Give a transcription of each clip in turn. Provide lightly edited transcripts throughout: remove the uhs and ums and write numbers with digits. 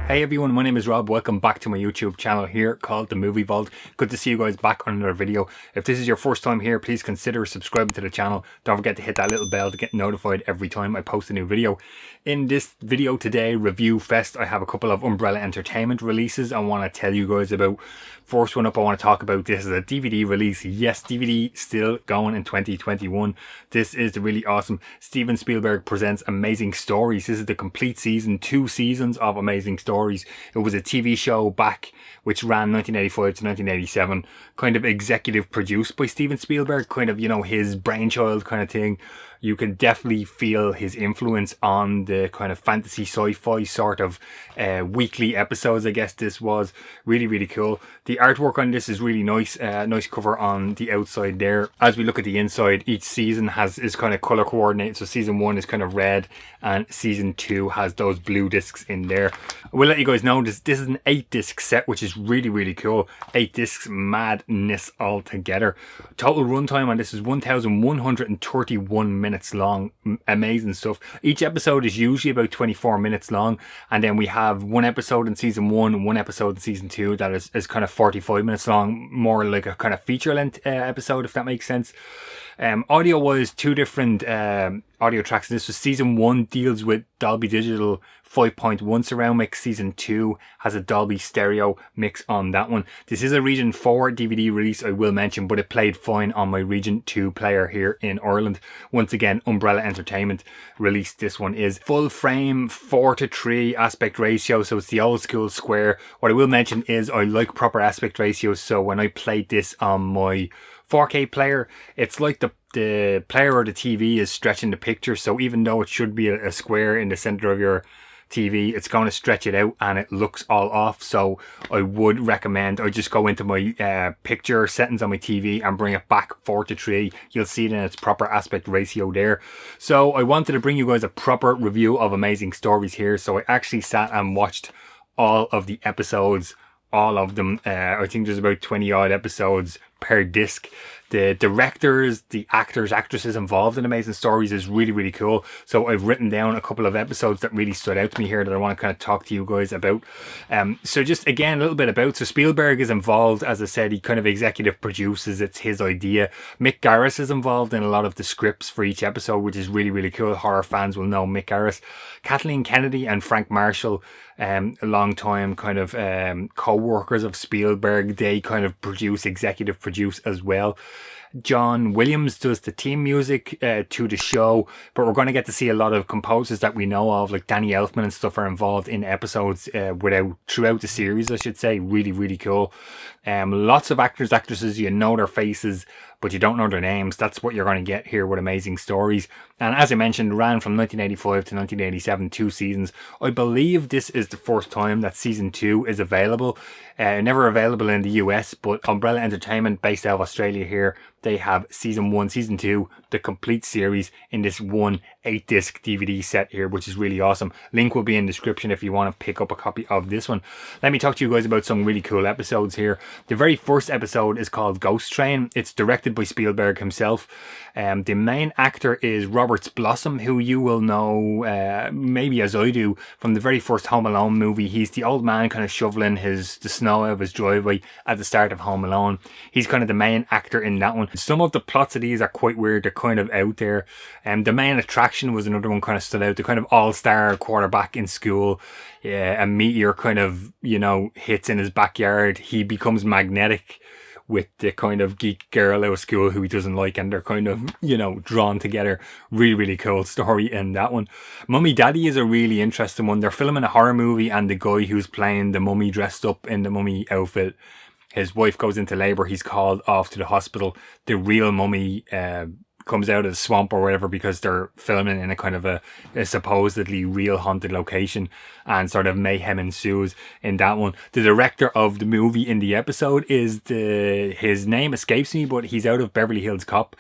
Hey everyone, my name is Rob. Welcome back to my YouTube channel here called The Movie Vault. Good to see you guys back on another video. If this is your first time here, please consider subscribing to the channel. Don't forget to hit that little bell to get notified every time I post a new video. In this video today, Review Fest, I have a couple of Umbrella Entertainment releases I want to tell you guys about. First one up I want to talk about, this is a DVD release. Yes, DVD still going in 2021. This is the really awesome Steven Spielberg Presents Amazing Stories. This is the complete season, 2 seasons of Amazing Stories. It was a TV show back which ran 1985 to 1987, kind of executive produced by Steven Spielberg, kind of, you know, his brainchild kind of thing. You can definitely feel his influence on the kind of fantasy sci-fi sort of weekly episodes. I guess this was really cool. The artwork on this is really nice. Nice cover on the outside there. As we look at the inside, each season is kind of color coordinated. So season 1 is kind of red and season 2 has those blue discs in there. I will let you guys know this is an 8-disc set, which is really cool. 8 discs madness altogether. Total runtime on this is 1,131 minutes long. Amazing stuff. Each episode is usually about 24 minutes long, and then we have one episode in season 1 and one episode in season 2 that is kind of 45 minutes long, more like a kind of feature length episode, if that makes sense. Audio wise, 2 different audio tracks. This was season 1 deals with Dolby Digital 5.1 surround mix. Season 2 has a Dolby stereo mix on that one. This is a region 4 DVD release, I will mention, but it played fine on my region 2 player here in Ireland. Once again, Umbrella Entertainment released this one. Is full frame 4:3 aspect ratio, so it's the old school square. What I will mention is I like proper aspect ratios, so when I played this on my 4K player, it's like the player or the TV is stretching the picture, so even though it should be a square in the center of your TV, it's going to stretch it out and it looks all off. So I would recommend I just go into my picture settings on my TV and bring it back 4:3. You'll see it in its proper aspect ratio there. So I wanted to bring you guys a proper review of Amazing Stories here, so I actually sat and watched all of the episodes, all of them. I think there's about 20 odd episodes per disc. The directors, the actors, actresses involved in Amazing Stories is really cool. So I've written down a couple of episodes that really stood out to me here that I want to kind of talk to you guys about. So just again, a little bit about, so Spielberg is involved, as I said, he kind of executive produces, it's his idea. Mick Garris is involved in a lot of the scripts for each episode, which is really cool. Horror fans will know Mick Garris. Kathleen Kennedy and Frank Marshall, a long time kind of co-workers of Spielberg, they kind of executive produce as well. John Williams does the theme music to the show, but we're going to get to see a lot of composers that we know of, like Danny Elfman and stuff, are involved in episodes throughout the series, I should say. Really cool. Lots of actors, actresses, you know their faces, but you don't know their names. That's what you're going to get here with Amazing Stories. And as I mentioned, ran from 1985 to 1987, 2 seasons. I believe this is the first time that season 2 is available. Never available in the US, but Umbrella Entertainment, based out of Australia here, they have season 1, season 2, the complete series in this one 8-disc DVD set here, which is really awesome. Link will be in the description if you want to pick up a copy of this one. Let me talk to you guys about some really cool episodes here. The very first episode is called Ghost Train. It's directed by Spielberg himself. The main actor is Robert Blossom, who you will know maybe as I do from the very first Home Alone movie. He's the old man kind of shoveling the snow out of his driveway at the start of Home Alone. He's kind of the main actor in that one. Some of the plots of these are quite weird. They're kind of out there. The main attraction was another one kind of stood out. The kind of all-star quarterback in school. A meteor kind of, you know, hits in his backyard. He becomes magnetic with the kind of geek girl out of school who he doesn't like, and they're kind of, you know, drawn together. Really cool story in that one. Mummy Daddy is a really interesting one. They're filming a horror movie, and the guy who's playing the mummy dressed up in the mummy outfit, his wife goes into labour, he's called off to the hospital. The real mummy comes out of the swamp or whatever, because they're filming in a kind of a supposedly real haunted location, and sort of mayhem ensues in that one. The director of the movie in the episode is his name escapes me, but he's out of Beverly Hills Cop.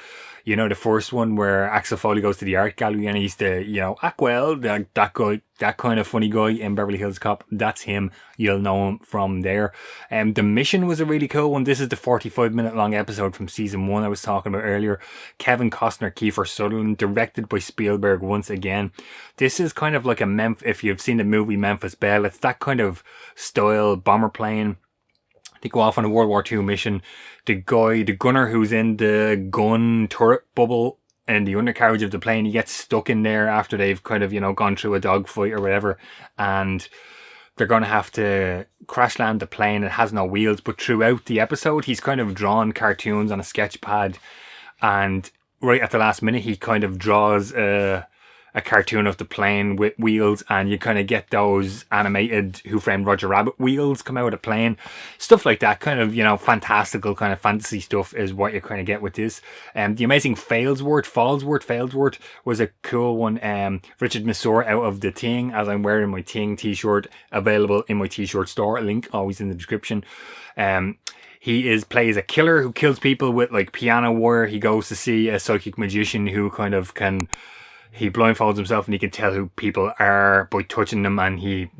You know, the first one where Axel Foley goes to the art gallery and he's the, you know, Ackwell, that guy, that kind of funny guy in Beverly Hills Cop. That's him. You'll know him from there. The Mission was a really cool one. This is the 45-minute long episode from season 1 I was talking about earlier. Kevin Costner, Kiefer Sutherland, directed by Spielberg once again. This is kind of like a if you've seen the movie Memphis Belle, it's that kind of style, bomber plane. They go off on a World War II mission. The gunner who's in the gun turret bubble and the undercarriage of the plane, he gets stuck in there after they've kind of, you know, gone through a dogfight or whatever. And they're going to have to crash land the plane. It has no wheels. But throughout the episode, he's kind of drawn cartoons on a sketch pad. And right at the last minute, he kind of draws a cartoon of the plane with wheels, and you kind of get those animated Who Framed Roger Rabbit wheels come out of the plane. Stuff like that, kind of, you know, fantastical kind of fantasy stuff is what you kind of get with this. The Amazing Failsworth was a cool one. Richard Masur out of The Thing, as I'm wearing my Thing t-shirt, available in my t-shirt store, link always in the description. He plays a killer who kills people with like piano wire. He goes to see a psychic magician who kind of he blindfolds himself and he can tell who people are by touching them, and he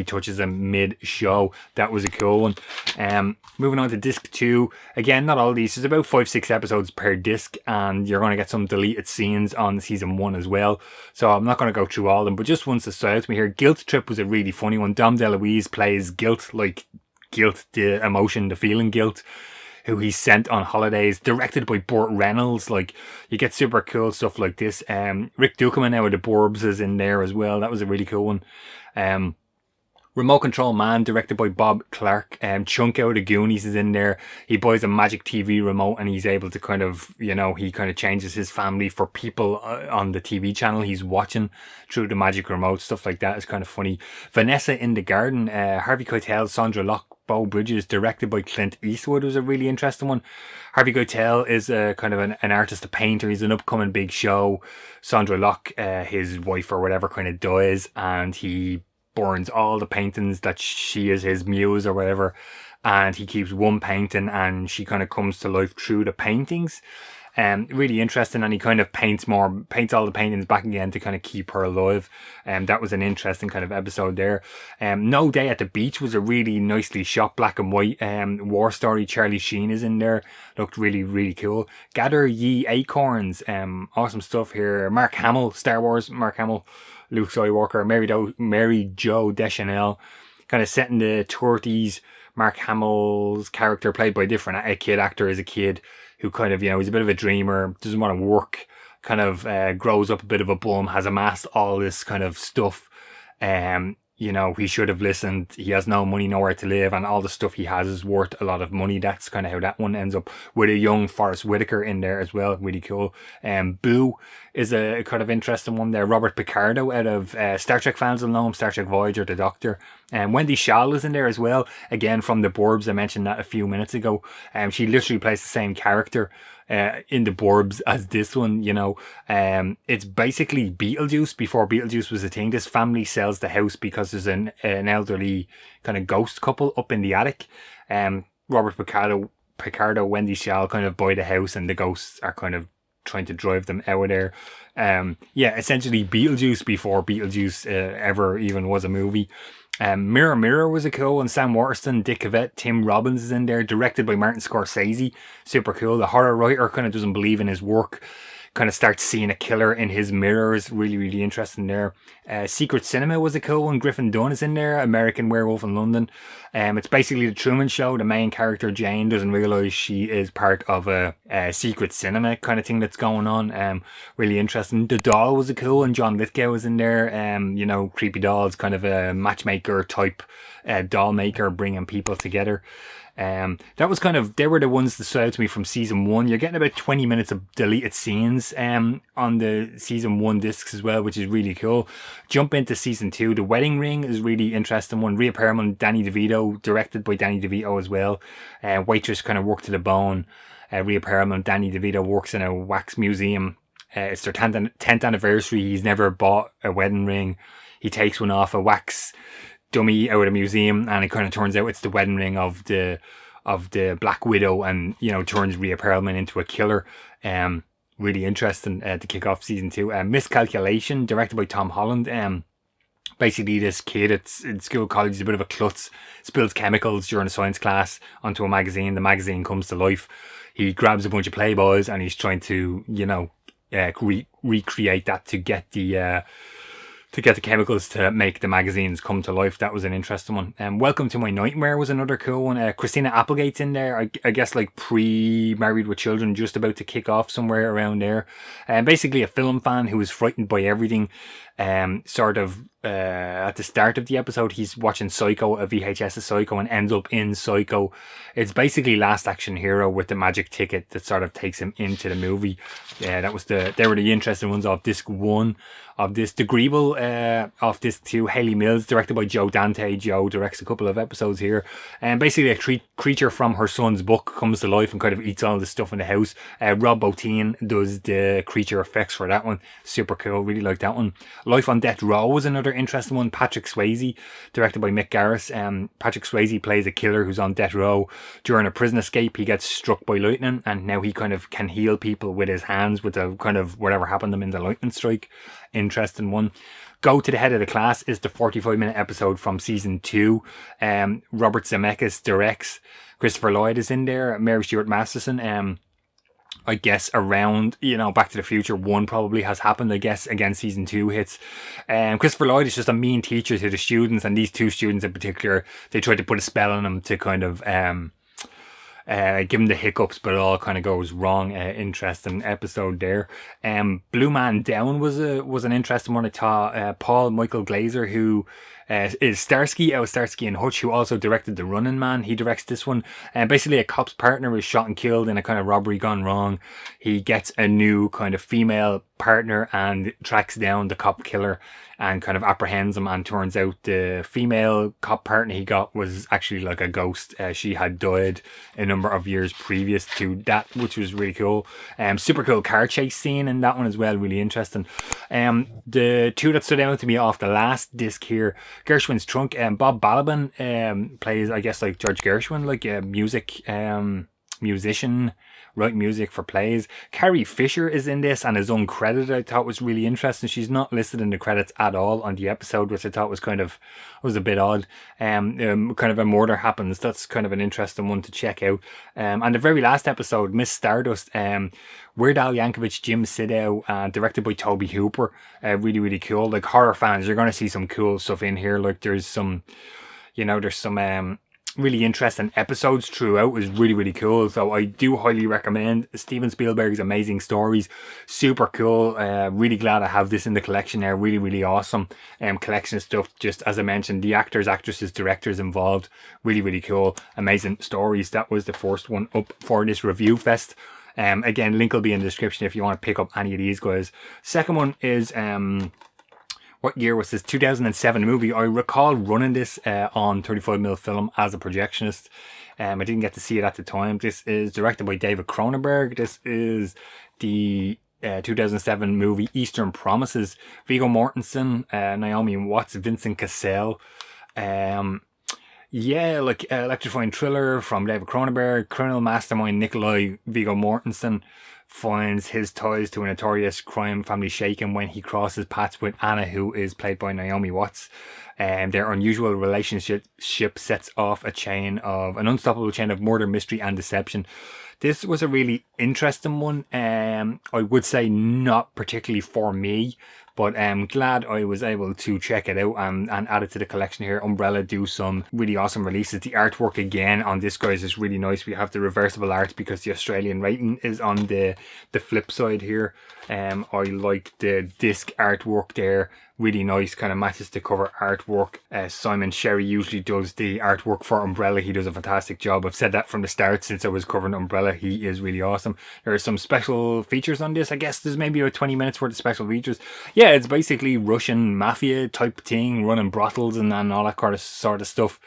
touches them mid-show. That was a cool one. Moving on to disc 2. Again, not all of these. There's about 5-6 episodes per disc, and you're going to get some deleted scenes on season 1 as well. So I'm not going to go through all of them, but just ones that stood out to me here. Guilt Trip was a really funny one. Dom DeLuise plays guilt, like guilt, the emotion, the feeling guilt, who he sent on holidays, directed by Burt Reynolds. Like, you get super cool stuff like this. Rick Dukeman out of The Burbs is in there as well. That was a really cool one. Remote Control Man, directed by Bob Clark. Chunk out of Goonies is in there. He buys a magic TV remote and he's able to kind of, you know, he kind of changes his family for people on the TV channel he's watching through the magic remote. Stuff like that is kind of funny. Vanessa in the Garden, Harvey Keitel, Sandra Locke, Beau Bridges, directed by Clint Eastwood, was a really interesting one. Harvey Keitel is a kind of an artist, a painter. He's an upcoming big show. Sandra Locke, his wife or whatever, kind of dies, and he burns all the paintings that she is his muse or whatever, and he keeps one painting and she kind of comes to life through the paintings. Really interesting, and he kind of paints all the paintings back again to kind of keep her alive. That was an interesting kind of episode there. No Day at the Beach was a really nicely shot black and white war story. Charlie Sheen is in there, looked really, really cool. Gather Ye Acorns, awesome stuff here. Mark Hamill, Star Wars, Mark Hamill, Luke Skywalker, Mary Jo Deschanel, kind of set in the 30s. Mark Hamill's character, played by a kid actor, is a kid who kind of, you know, he's a bit of a dreamer, doesn't want to work, kind of grows up a bit of a bum, has amassed all this kind of stuff. You know, he should have listened. He has no money, nowhere to live, and all the stuff he has is worth a lot of money. That's kind of how that one ends up, with a young Forrest Whitaker in there as well. Really cool. Boo is a kind of interesting one there. Robert Picardo, out of Star Trek fans will know him, Star Trek Voyager, the Doctor. Wendy Schaal is in there as well, again from The Burbs. I mentioned that a few minutes ago. She literally plays the same character in The Burbs as this one, you know. It's basically Beetlejuice before Beetlejuice was a thing. This family sells the house because there's an elderly kind of ghost couple up in the attic. Robert Picardo, Wendy Schaal kind of buy the house, and the ghosts are kind of trying to drive them out of there. Essentially Beetlejuice before Beetlejuice ever even was a movie. Mirror Mirror was a cool one. Sam Waterston, Dick Cavett, Tim Robbins is in there, directed by Martin Scorsese. Super cool. The horror writer kind of doesn't believe in his work, kind of starts seeing a killer in his mirrors. Really, really interesting there. Secret Cinema was a cool one. Griffin Dunn is in there, American Werewolf in London. It's basically the Truman Show. The main character, Jane, doesn't realise she is part of a secret cinema kind of thing that's going on. Really interesting. The Doll was a cool one. John Lithgow was in there. You know, Creepy Dolls, kind of a matchmaker type doll maker, bringing people together. That was they were the ones that stood out to me from season 1. You're getting about 20 minutes of deleted scenes on the season 1 discs as well, which is really cool. Jump into season 2. The Wedding Ring is really interesting one. Rhea Perlman, Danny DeVito, directed by Danny DeVito as well. Waitress kind of worked to the bone. Rhea Perlman, Danny DeVito works in a wax museum. It's their 10th anniversary. He's never bought a wedding ring. He takes one off a wax dummy out of a museum, and it kind of turns out it's the wedding ring of the Black Widow, and, you know, turns Rhea Perlman into a killer. really interesting to kick off season 2. Miscalculation, directed by Tom Holland. Basically, this kid in school, college, is a bit of a klutz, spills chemicals during a science class onto a magazine. The magazine comes to life. He grabs a bunch of Playboys and he's trying to, recreate that to get the chemicals to make the magazines come to life. That was an interesting one. Welcome to My Nightmare was another cool one. Christina Applegate's in there. I guess like pre-married with children, just about to kick off somewhere around there. Basically a film fan who was frightened by everything. At the start of the episode, he's watching Psycho, a VHS of Psycho, and ends up in Psycho. It's basically Last Action Hero with the magic ticket that sort of takes him into the movie. They were the interesting ones of disc 1 of this. The Greeble of disc 2, Haley Mills, directed by Joe Dante. Joe directs a couple of episodes here. And basically a creature from her son's book comes to life and kind of eats all the stuff in the house. Rob Bottin does the creature effects for that one. Super cool, really like that one. Life on Death Row was another interesting one. Patrick Swayze, directed by Mick Garris. Patrick Swayze plays a killer who's on death row. During a prison escape, he gets struck by lightning, and now he kind of can heal people with his hands with the kind of whatever happened to him in the lightning strike. Interesting one. Go to the Head of the Class is the 45-minute episode from season 2. Robert Zemeckis directs. Christopher Lloyd is in there. Mary Stuart Masterson. I guess around, Back to the Future 1 probably has happened, I guess. Again, season 2 hits. Christopher Lloyd is just a mean teacher to the students, and these two students in particular, they tried to put a spell on him to kind of give him the hiccups, but it all kind of goes wrong. Interesting episode there. Blue Man Down was an interesting one. I thought Paul Michael Glazer, who is Starsky out of Starsky and Hutch, who also directed The Running Man. He directs this one. Basically, a cop's partner is shot and killed in a kind of robbery gone wrong. He gets a new kind of female partner and tracks down the cop killer and kind of apprehends him, and turns out the female cop partner he got was actually like a ghost. She had died a number of years previous to that, which was really cool. Super cool car chase scene in that one as well, really interesting. The two that stood out to me off the last disc here, Gershwin's Trunk. Bob Balaban plays, I guess, like George Gershwin, like a musician, write music for plays. Carrie Fisher is in this and is uncredited. I thought was really interesting. She's not listed in the credits at all on the episode, which I thought was a bit odd. Kind of a murder happens. That's kind of an interesting one to check out. And the very last episode, Miss Stardust, Weird Al Yankovic, Jim Sidow, directed by Toby Hooper. Really, really cool. Like, horror fans, you're going to see some cool stuff in here. Like, there's some really interesting episodes throughout. Is really, really cool. So I do highly recommend Steven Spielberg's amazing stories. Super cool. Really glad I have this in the collection there. Really, really awesome collection of stuff. Just as I mentioned, the actors, actresses, directors involved. Really, really cool. Amazing stories. That was the first one up for this review fest. Again, link will be in the description if you want to pick up any of these guys. Second one is what year was this? 2007 movie. I recall running this on 35mm film as a projectionist. I didn't get to see it at the time. This is directed by David Cronenberg. This is the 2007 movie Eastern Promises. Viggo Mortensen, Naomi Watts, Vincent Cassel. Electrifying thriller from David Cronenberg. Criminal mastermind Nikolai Viggo Mortensen finds his ties to a notorious crime family shaken when he crosses paths with Anna, who is played by Naomi Watts. Their unusual relationship sets off an unstoppable chain of murder, mystery and deception. This was a really interesting one. I would say not particularly for me, but I'm glad I was able to check it out and add it to the collection here. Umbrella do some really awesome releases. The artwork again on this, guys, is really nice. We have the reversible art because the Australian rating is on the flip side here. I like the disc artwork there. Really nice, kind of matches the cover artwork. Simon Sherry usually does the artwork for Umbrella. He does a fantastic job. I've said that from the start since I was covering Umbrella. He is really awesome. There are some special features on this. I guess there's maybe about 20 minutes worth of special features. Yeah, it's basically Russian mafia type thing, running brothels and all that kind of sort of stuff.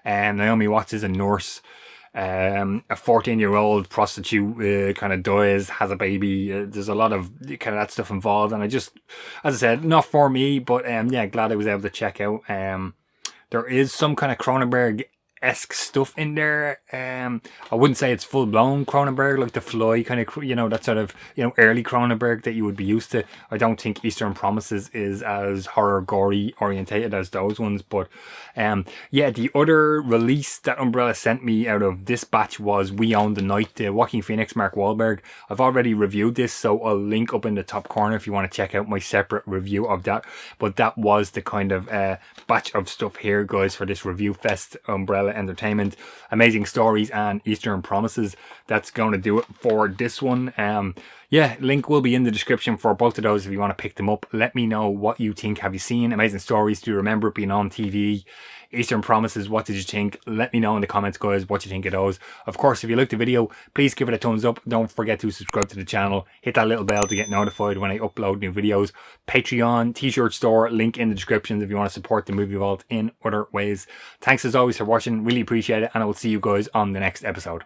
Naomi Watts is a nurse. A 14-year-old prostitute kind of dies, has a baby. There's a lot of kind of that stuff involved, and I just, as I said, not for me, but glad I was able to check out. There is some kind of Cronenberg Cronenberg-esque stuff in there. I wouldn't say it's full-blown Cronenberg, like The Fly, kind of, you know, that sort of, you know, early Cronenberg that you would be used to. I don't think Eastern Promises is as horror gory orientated as those ones, but yeah, the other release that Umbrella sent me out of this batch was We Own the Night, the Joaquin Phoenix, Mark Wahlberg. I've already reviewed this, so I'll link up in the top corner if you want to check out my separate review of that. But that was the kind of batch of stuff here, guys, for this review fest, Umbrella Entertainment. Amazing Stories and Eastern Promises. That's going to do it for this one. Yeah, link will be in the description for both of those if you want to pick them up. Let me know what you think. Have you seen Amazing Stories? Do you remember it being on TV? Eastern Promises, what did you think? Let me know in the comments, guys, what you think of those. Of course, if you liked the video, please give it a thumbs up. Don't forget to subscribe to the channel. Hit that little bell to get notified when I upload new videos. Patreon, t-shirt store, link in the description if you want to support the Movie Vault in other ways. Thanks as always for watching. Really appreciate it, and I will see you guys on the next episode.